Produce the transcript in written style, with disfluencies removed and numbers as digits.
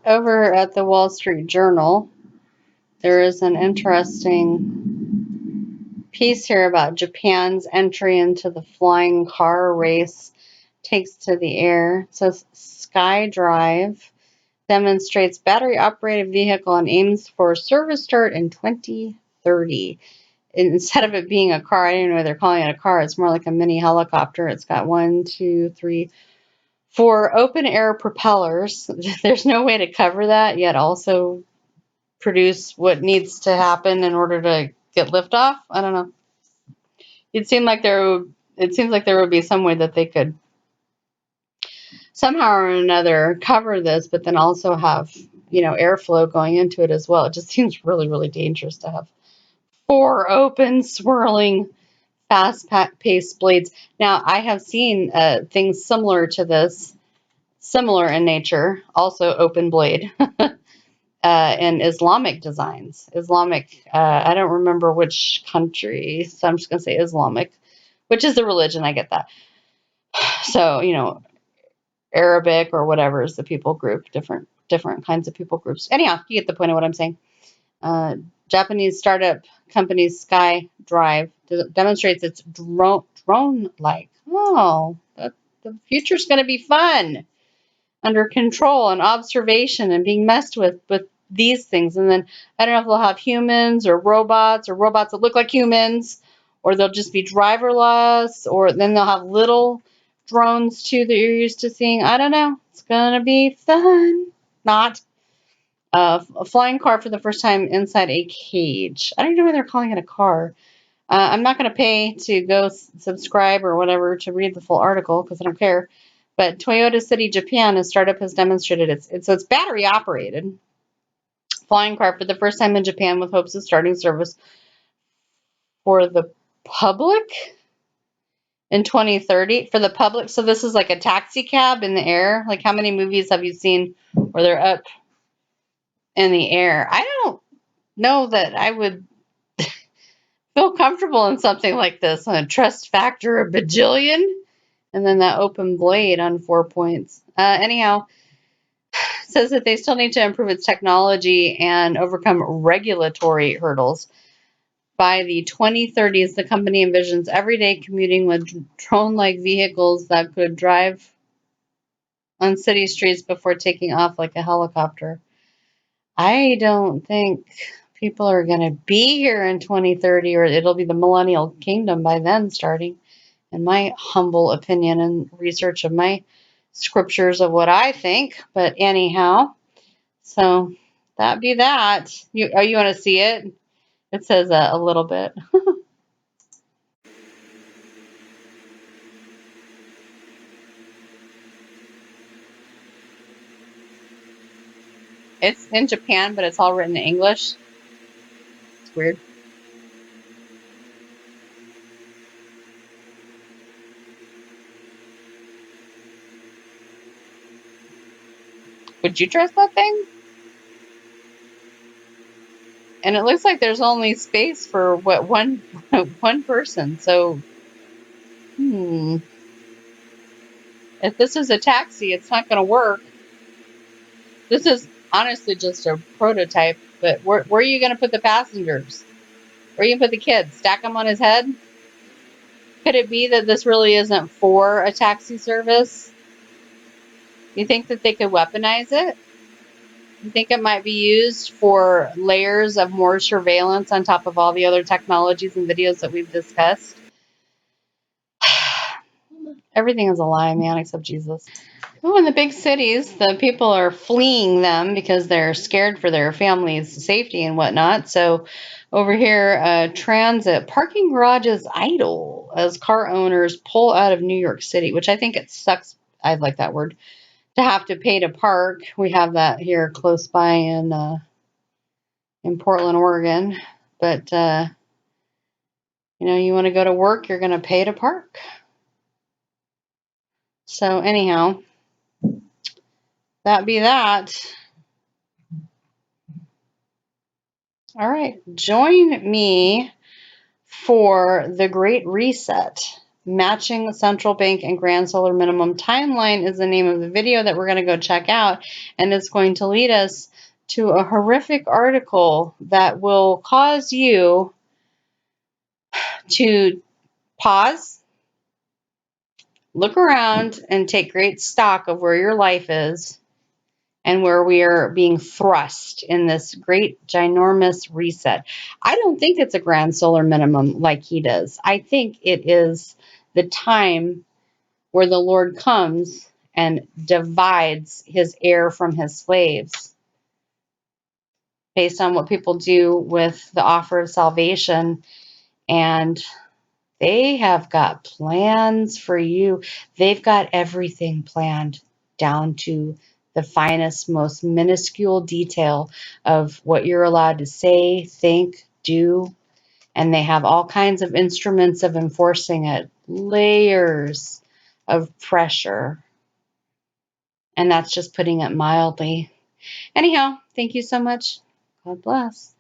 over at the Wall Street Journal, there is an interesting piece here about Japan's entry into the flying car race takes to the air. It says SkyDrive demonstrates battery-operated vehicle and aims for service start in 2030. Instead of it being a car, I don't know why they're calling it a car. It's more like a mini helicopter. It's got 1, 2, 3, 4 open-air propellers. There's no way to cover that, yet also produce what needs to happen in order to get liftoff. I don't know. It seems like there would be some way that they could somehow or another cover this, but then also have, airflow going into it as well. It just seems really, really dangerous to have 4 open, swirling, fast-paced blades. Now, I have seen things similar to this, similar in nature, also open blade, in Islamic designs. I don't remember which country, so I'm just going to say Islamic, which is the religion, I get that. So, Arabic or whatever is the people group, different kinds of people groups. Anyhow, you get the point of what I'm saying. Japanese startup company SkyDrive demonstrates its drone-like. Oh, the future's going to be fun, under control and observation and being messed with these things. And then I don't know if they'll have humans or robots that look like humans, or they'll just be driverless, or then they'll have little drones too that you're used to seeing. I don't know. It's going to be fun. Not a flying car for the first time inside a cage. I don't know why they're calling it a car. I'm not going to pay to go subscribe or whatever to read the full article because I don't care. But Toyota City, Japan, a startup has demonstrated it's battery operated flying car for the first time in Japan, with hopes of starting service for the public in 2030. For the public, so this is like a taxi cab in the air. Like, how many movies have you seen where they're up in the air? I don't know that I would feel comfortable in something like this. On a trust factor a bajillion, and then that open blade on 4 points. Anyhow, says that they still need to improve its technology and overcome regulatory hurdles. By the 2030s, the company envisions everyday commuting with drone-like vehicles that could drive on city streets before taking off like a helicopter. I don't think people are going to be here in 2030, or it'll be the millennial kingdom by then starting, in my humble opinion and research of my scriptures of what I think. But anyhow, so that be that. You want to see it? It says a little bit. It's in Japan, but it's all written in English. It's weird. Would you trust that thing? And it looks like there's only space for what, one one person. So, hmm, if this is a taxi, it's not going to work. This is honestly just a prototype. But where are you going to put the passengers? Where are you going to put the kids? Stack them on his head? Could it be that this really isn't for a taxi service? You think that they could weaponize it? You think it might be used for layers of more surveillance on top of all the other technologies and videos that we've discussed? Everything is a lie, man, except Jesus. Oh, in the big cities, the people are fleeing them because they're scared for their family's safety and whatnot. So over here, transit parking garages idle as car owners pull out of New York City, which I think it sucks. I like that word, to have to pay to park. We have that here close by in Portland, Oregon. But you want to go to work, you're going to pay to park. So anyhow, that be that. All right, join me for the Great Reset Matching Central Bank and Grand Solar Minimum Timeline is the name of the video that we're going to go check out, and it's going to lead us to a horrific article that will cause you to pause, look around, and take great stock of where your life is and where we are being thrust in this great ginormous reset. I don't think it's a grand solar minimum like he does. I think it is the time where the Lord comes and divides his heir from his slaves based on what people do with the offer of salvation. And they have got plans for you. They've got everything planned down to the finest, most minuscule detail of what you're allowed to say, think, do. And they have all kinds of instruments of enforcing it, layers of pressure. And that's just putting it mildly. Anyhow, thank you so much. God bless.